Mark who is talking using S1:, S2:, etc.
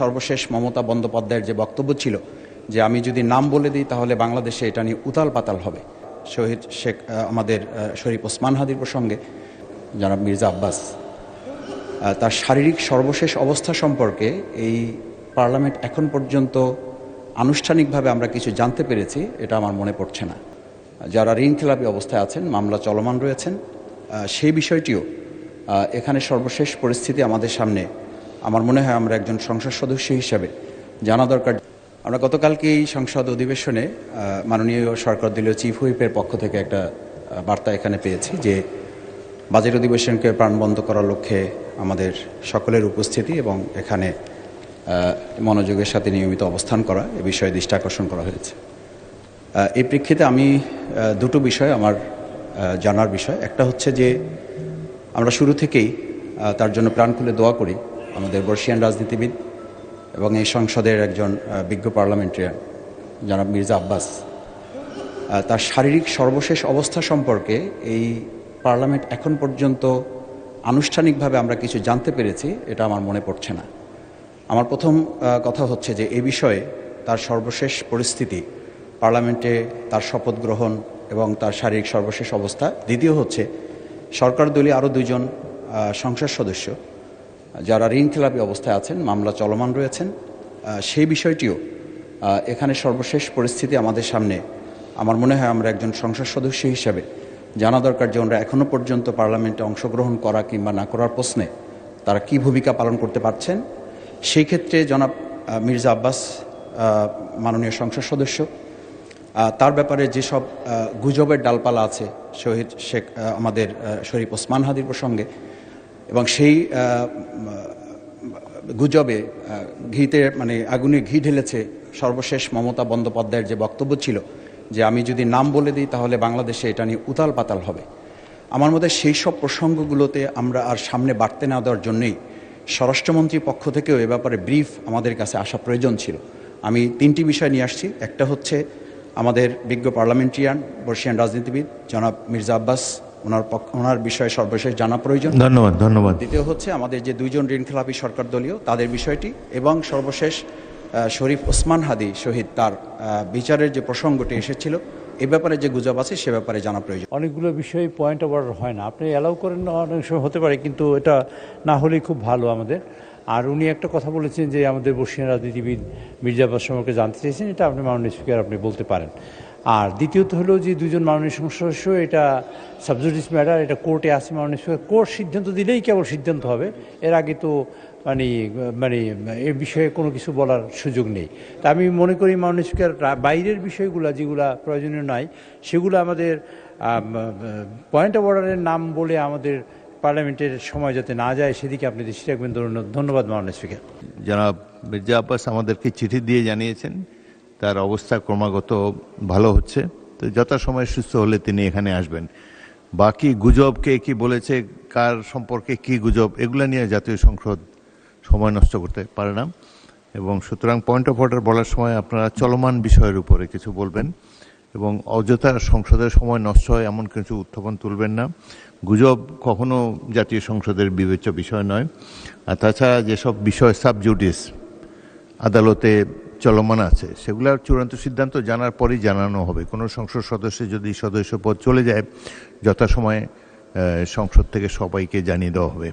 S1: সর্বশেষ মমতা বন্দ্যোপাধ্যায়ের যে বক্তব্য ছিল যে আমি যদি নাম বলে দিই তাহলে বাংলাদেশে এটা নিয়ে উতাল পাতাল হবে। শহীদ শেখ আমাদের শরীফ ওসমান হাদির প্রসঙ্গে জনাব মির্জা আব্বাস তার শারীরিক সর্বশেষ অবস্থা সম্পর্কে এই পার্লামেন্ট এখন পর্যন্ত আনুষ্ঠানিকভাবে আমরা কিছু জানতে পেরেছি এটা আমার মনে পড়ছে না। যারা ঋণখেলাপি অবস্থায় আছেন, মামলা চলমান রয়েছেন, সেই বিষয়টিও এখানে সর্বশেষ পরিস্থিতি আমাদের সামনে আমার মনে হয় আমরা একজন সংসদ সদস্য হিসেবে জানা দরকার। আমরা গতকালকে এই সংসদ অধিবেশনে মাননীয় সরকার দলীয় চিফ হুইপের পক্ষ থেকে একটা বার্তা এখানে পেয়েছি যে বাজেট অধিবেশনকে প্রাণবন্ত করার লক্ষ্যে আমাদের সকলের উপস্থিতি এবং এখানে মনোযোগের সাথে নিয়মিত অবস্থান করা এ বিষয়ে দৃষ্টি আকর্ষণ করা হয়েছে। এই প্রেক্ষিতে আমি দুটো বিষয় আমার জানার বিষয়। একটা হচ্ছে যে আমরা শুরু থেকেই তার জন্য প্রাণ খুলে দোয়া করি। আমাদের বর্ষিয়ান রাজনীতিবিদ এবং এই সংসদের একজন বিজ্ঞ পার্লামেন্টারিয়ান জনাব মির্জা আব্বাস তার শারীরিক সর্বশেষ অবস্থা সম্পর্কে এই পার্লামেন্ট এখন পর্যন্ত আনুষ্ঠানিকভাবে আমরা কিছু জানতে পেরেছি এটা আমার মনে পড়ছে না। আমার প্রথম কথা হচ্ছে যে এই বিষয়ে তার সর্বশেষ পরিস্থিতি, পার্লামেন্টে তার শপথ গ্রহণ এবং তার শারীরিক সর্বশেষ অবস্থা। দ্বিতীয় হচ্ছে সরকার দলীয় আরও দুইজন সংসদ সদস্য যারা ঋণখেলাপি অবস্থায় আছেন, মামলা চলমান রয়েছেন, সেই বিষয়টিও এখানে সর্বশেষ পরিস্থিতি আমাদের সামনে আমার মনে হয় আমরা একজন সংসদ সদস্য হিসেবে জানা দরকার যে ওনারা এখনও পর্যন্ত পার্লামেন্টে অংশগ্রহণ করা কিংবা না করার প্রশ্নে তারা কী ভূমিকা পালন করতে পারছেন। সেই ক্ষেত্রে জনাব মির্জা আব্বাস মাননীয় সংসদ সদস্য, তার ব্যাপারে যেসব গুজবের ডালপালা আছে শহীদ শেখ আমাদের শরীফ ওসমান হাদির প্রসঙ্গে, এবং সেই গুজবে আগুনে ঘি ঢেলেছে সর্বশেষ মমতা বন্দ্যোপাধ্যায়ের যে বক্তব্য ছিল যে আমি যদি নাম বলে দিই তাহলে বাংলাদেশে এটা নিয়ে উতাল পাতাল হবে। আমার মতে সেই সব প্রসঙ্গগুলোতে আমরা আর সামনে বাড়তে না দেওয়ার জন্যই স্বরাষ্ট্রমন্ত্রীর পক্ষ থেকেও এ ব্যাপারে ব্রিফ আমাদের কাছে আসা প্রয়োজন ছিল। আমি তিনটি বিষয় নিয়ে আসছি। একটা হচ্ছে আমাদের বিজ্ঞ পার্লামেন্টারিয়ান বর্ষিয়ান রাজনীতিবিদ জনাব মির্জা আব্বাস, ওনার বিষয়ে সর্বশেষ জানা প্রয়োজন।
S2: ধন্যবাদ।
S1: দ্বিতীয় হচ্ছে আমাদের যে দুইজন ঋণখেলাপি সরকার দলীয় তাদের বিষয়টি, এবং সর্বশেষ শরীফ ওসমান হাদি শহীদ তার বিচারের যে প্রসঙ্গটি এসেছিল এ ব্যাপারে যে গুজব আছে সে ব্যাপারে জানা প্রয়োজন।
S3: অনেকগুলো বিষয় পয়েন্ট অফ অর্ডার হয় না, আপনি অ্যালাউ করেন না, অনেক সময় হতে পারে, কিন্তু এটা না হলেই খুব ভালো আমাদের। আর উনি একটা কথা বলেছেন যে আমাদের বর্ষিয়ান রাজনীতিবিদ মির্জা আব্বাস সম্পর্কে জানতে চেয়েছেন, এটা আপনি মাননীয় স্পিকার আপনি বলতে পারেন। আর দ্বিতীয়ত হলো যে দুজন মাননীয় সংসদ সদস্য, এটা সাবজুডিস ম্যাটার, এটা কোর্টে আছে। মাননীয় স্পিকার কোর্ট সিদ্ধান্ত দিলেই কেবল সিদ্ধান্ত হবে, এর আগে তো এ বিষয়ে কোনো কিছু বলার সুযোগ নেই। তা আমি মনে করি মাননীয় স্পিকার বাইরের বিষয়গুলো যেগুলো প্রয়োজনীয় নয় সেগুলো আমাদের পয়েন্ট অফ অর্ডারের নাম বলে আমাদের পার্লামেন্টের সময় যাতে না যায় সেদিকে আপনি দৃষ্টি রাখবেন। ধন্যবাদ মাননীয় স্পিকার।
S2: জনাব মির্জা আব্বাস আমাদেরকে চিঠি দিয়ে জানিয়েছেন তার অবস্থা ক্রমাগত ভালো হচ্ছে, তো যথাসময়ে সুস্থ হলে তিনি এখানে আসবেন। বাকি গুজব কে কি বলেছে, কার সম্পর্কে কি গুজব, এগুলো নিয়ে জাতীয় সংসদ সময় নষ্ট করতে পারে না, এবং সুতরাং পয়েন্ট অফ অর্ডার বলার সময় আপনারা চলমান বিষয়ের উপরে কিছু বলবেন এবং অযথা সংসদের সময় নষ্ট হয় এমন কিছু উত্থাপন তুলবেন না। গুজব কখনো জাতীয় সংসদের বিবেচ্য বিষয় নয়। আর তাছাড়া যেসব বিষয় সাবজুডিস আদালতে চলমান আছে সেগুলোর চূড়ান্ত সিদ্ধান্ত জানার পরই জানানো হবে। কোনো সংসদ সদস্য যদি সদস্য পদ চলে যায় যথাসময়ে সংসদ থেকে সবাইকে জানিয়ে দেওয়া হবে।